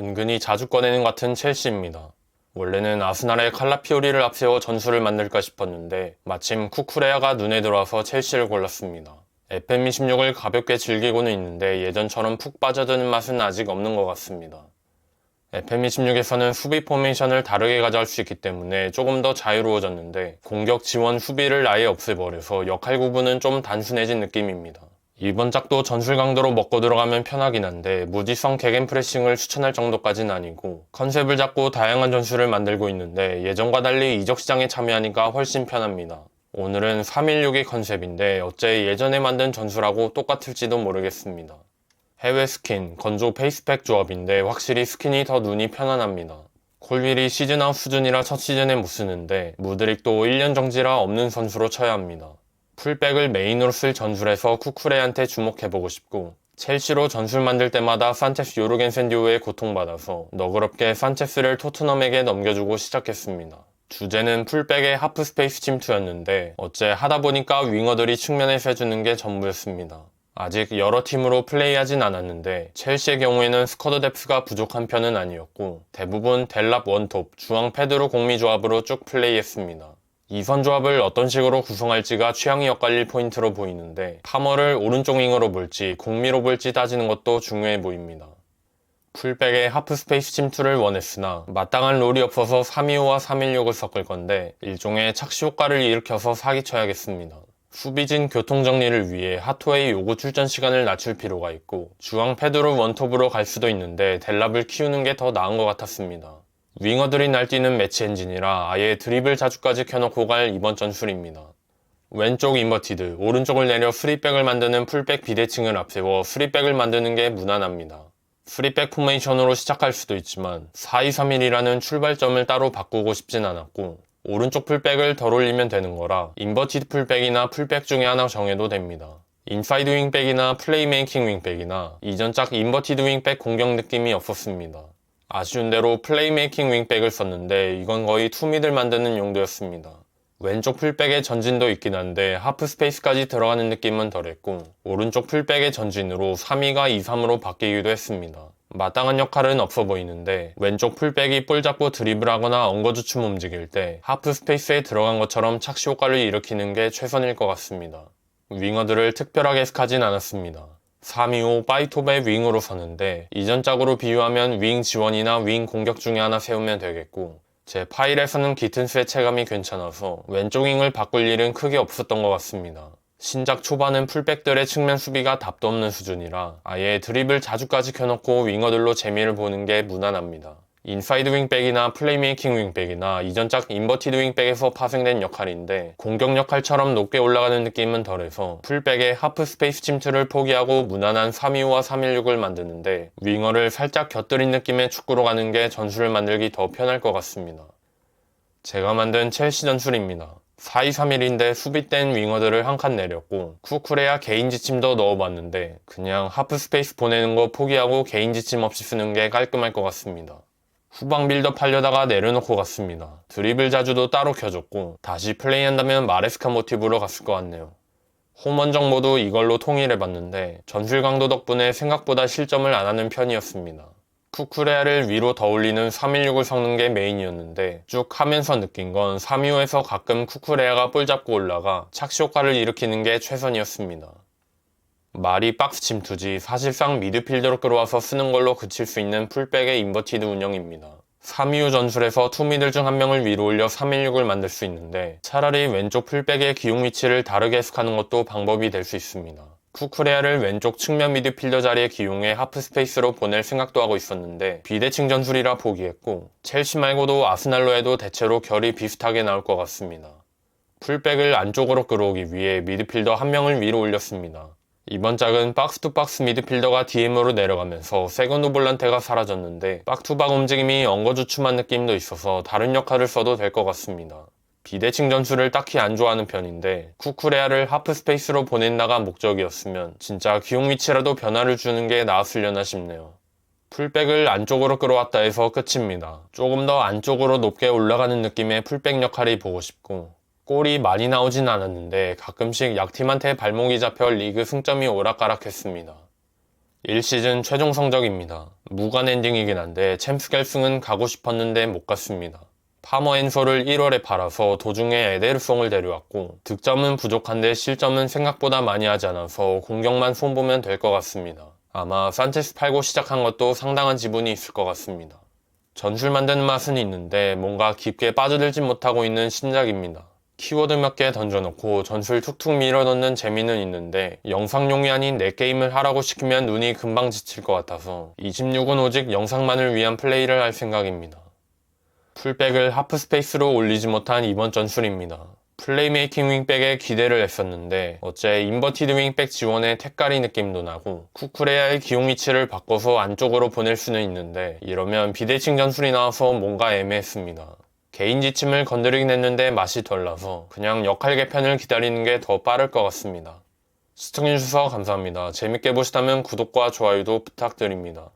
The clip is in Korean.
은근히 자주 꺼내는 것 같은 첼시입니다. 원래는 아스날의 칼라피오리를 앞세워 전술을 만들까 싶었는데 마침 쿠쿠레아가 눈에 들어와서 첼시를 골랐습니다. FM26을 가볍게 즐기고는 있는데 예전처럼 푹 빠져드는 맛은 아직 없는 것 같습니다. FM26에서는 수비 포메이션을 다르게 가져갈 수 있기 때문에 조금 더 자유로워졌는데 공격 지원 수비를 아예 없애버려서 역할 구분은 좀 단순해진 느낌입니다. 이번 작도 전술 강도로 먹고 들어가면 편하긴 한데 무지성 개겐 프레싱을 추천할 정도까지는 아니고 컨셉을 잡고 다양한 전술을 만들고 있는데 예전과 달리 이적 시장에 참여하니까 훨씬 편합니다. 오늘은 316이 컨셉인데 어째 예전에 만든 전술하고 똑같을지도 모르겠습니다. 해외 스킨, 건조 페이스팩 조합인데 확실히 스킨이 더 눈이 편안합니다. 콜윌이 시즌아웃 수준이라 첫 시즌에 못 쓰는데 무드릭도 1년 정지라 없는 선수로 쳐야 합니다. 풀백을 메인으로 쓸 전술에서 쿠쿠레한테 주목해보고 싶고 첼시로 전술 만들 때마다 산체스 요르겐센 듀오에 고통받아서 너그럽게 산체스를 토트넘에게 넘겨주고 시작했습니다. 주제는 풀백의 하프 스페이스 침투였는데 어째 하다보니까 윙어들이 측면에서 해주는 게 전부였습니다. 아직 여러 팀으로 플레이하진 않았는데 첼시의 경우에는 스쿼드 뎁스가 부족한 편은 아니었고 대부분 델랍 원톱, 중앙 패드로 공미 조합으로 쭉 플레이했습니다. 이 선조합을 어떤 식으로 구성할지가 취향이 엇갈릴 포인트로 보이는데 파머를 오른쪽 윙으로 볼지 공미로 볼지 따지는 것도 중요해 보입니다. 풀백의 하프 스페이스 침투를 원했으나 마땅한 롤이 없어서 325와 316을 섞을 건데 일종의 착시 효과를 일으켜서 사기쳐야겠습니다. 수비진 교통정리를 위해 핫웨이 요구 출전 시간을 낮출 필요가 있고 중앙 패드로 원톱으로 갈 수도 있는데 델랍을 키우는 게 더 나은 것 같았습니다. 윙어들이 날뛰는 매치 엔진이라 아예 드리블 자주까지 켜놓고 갈 이번 전술입니다. 왼쪽 인버티드, 오른쪽을 내려 스리백을 만드는 풀백 비대칭을 앞세워 스리백을 만드는 게 무난합니다. 스리백 포메이션으로 시작할 수도 있지만 4-2-3-1이라는 출발점을 따로 바꾸고 싶진 않았고 오른쪽 풀백을 덜 올리면 되는 거라 인버티드 풀백이나 풀백 중에 하나 정해도 됩니다. 인사이드 윙백이나 플레이메이킹 윙백이나 이전 작 인버티드 윙백 공격 느낌이 없었습니다. 아쉬운 대로 플레이메이킹 윙백을 썼는데 이건 거의 투미들 만드는 용도였습니다. 왼쪽 풀백의 전진도 있긴 한데 하프 스페이스까지 들어가는 느낌은 덜했고 오른쪽 풀백의 전진으로 3-2가 2-3으로 바뀌기도 했습니다. 마땅한 역할은 없어 보이는데 왼쪽 풀백이 볼 잡고 드리블하거나 엉거주춤 움직일 때 하프 스페이스에 들어간 것처럼 착시 효과를 일으키는 게 최선일 것 같습니다. 윙어들을 특별하게 스카진 않았습니다. 325 파이톱의 윙으로 서는데 이전 짝으로 비유하면 윙 지원이나 윙 공격 중에 하나 세우면 되겠고 제 파일에서는 기튼스의 체감이 괜찮아서 왼쪽 윙을 바꿀 일은 크게 없었던 것 같습니다. 신작 초반은 풀백들의 측면 수비가 답도 없는 수준이라 아예 드립을 자주까지 켜놓고 윙어들로 재미를 보는 게 무난합니다. 인사이드 윙백이나 플레이메이킹 윙백이나 이전작 인버티드 윙백에서 파생된 역할인데 공격 역할처럼 높게 올라가는 느낌은 덜해서 풀백의 하프 스페이스 침투를 포기하고 무난한 325와 316을 만드는데 윙어를 살짝 곁들인 느낌의 축구로 가는 게 전술을 만들기 더 편할 것 같습니다. 제가 만든 첼시 전술입니다. 4-2-3-1인데 수비 땐 윙어들을 한 칸 내렸고 쿠쿠레아 개인 지침도 넣어봤는데 그냥 하프 스페이스 보내는 거 포기하고 개인 지침 없이 쓰는 게 깔끔할 것 같습니다. 후방 빌드업 하려다가 내려놓고 갔습니다. 드리블 자주도 따로 켜줬고 다시 플레이한다면 마레스카 모티브로 갔을 것 같네요. 홈 원정 모두 이걸로 통일해봤는데 전술 강도 덕분에 생각보다 실점을 안 하는 편이었습니다. 쿠쿠레아를 위로 더 올리는 316을 섞는 게 메인이었는데 쭉 하면서 느낀 건 325에서 가끔 쿠쿠레아가 볼 잡고 올라가 착시 효과를 일으키는 게 최선이었습니다. 말이 박스 침투지 사실상 미드필더로 끌어와서 쓰는 걸로 그칠 수 있는 풀백의 인버티드 운영입니다. 325 전술에서 투미들 중 한 명을 위로 올려 316을 만들 수 있는데 차라리 왼쪽 풀백의 기용 위치를 다르게 해석하는 것도 방법이 될 수 있습니다. 쿠쿠레아를 왼쪽 측면 미드필더 자리에 기용해 하프 스페이스로 보낼 생각도 하고 있었는데 비대칭 전술이라 포기했고 첼시 말고도 아스날로 해도 대체로 결이 비슷하게 나올 것 같습니다. 풀백을 안쪽으로 끌어오기 위해 미드필더 한 명을 위로 올렸습니다. 이번 짝은 박스투박스 미드필더가 DM으로 내려가면서 세컨드 볼란테가 사라졌는데 박투박 움직임이 엉거주춤한 느낌도 있어서 다른 역할을 써도 될 것 같습니다. 비대칭 전술을 딱히 안 좋아하는 편인데 쿠쿠레아를 하프 스페이스로 보낸다가 목적이었으면 진짜 기용 위치라도 변화를 주는 게 나았으려나 싶네요. 풀백을 안쪽으로 끌어왔다 해서 끝입니다. 조금 더 안쪽으로 높게 올라가는 느낌의 풀백 역할이 보고 싶고 골이 많이 나오진 않았는데 가끔씩 약팀한테 발목이 잡혀 리그 승점이 오락가락했습니다. 1시즌 최종 성적입니다. 무관 엔딩이긴 한데 챔스 결승은 가고 싶었는데 못 갔습니다. 파머 엔소를 1월에 팔아서 도중에 에데르송을 데려왔고 득점은 부족한데 실점은 생각보다 많이 하지 않아서 공격만 손보면 될 것 같습니다. 아마 산체스 팔고 시작한 것도 상당한 지분이 있을 것 같습니다. 전술 만드는 맛은 있는데 뭔가 깊게 빠져들지 못하고 있는 신작입니다. 키워드 몇 개 던져놓고 전술 툭툭 밀어넣는 재미는 있는데 영상용이 아닌 내 게임을 하라고 시키면 눈이 금방 지칠 것 같아서 26은 오직 영상만을 위한 플레이를 할 생각입니다. 풀백을 하프 스페이스로 올리지 못한 이번 전술입니다. 플레이메이킹 윙백에 기대를 했었는데 어째 인버티드 윙백 지원의 택가리 느낌도 나고 쿠쿠레야의 기용 위치를 바꿔서 안쪽으로 보낼 수는 있는데 이러면 비대칭 전술이 나와서 뭔가 애매했습니다. 개인 지침을 건드리긴 했는데 맛이 덜 나서 그냥 역할 개편을 기다리는 게 더 빠를 것 같습니다. 시청해주셔서 감사합니다. 재밌게 보시다면 구독과 좋아요도 부탁드립니다.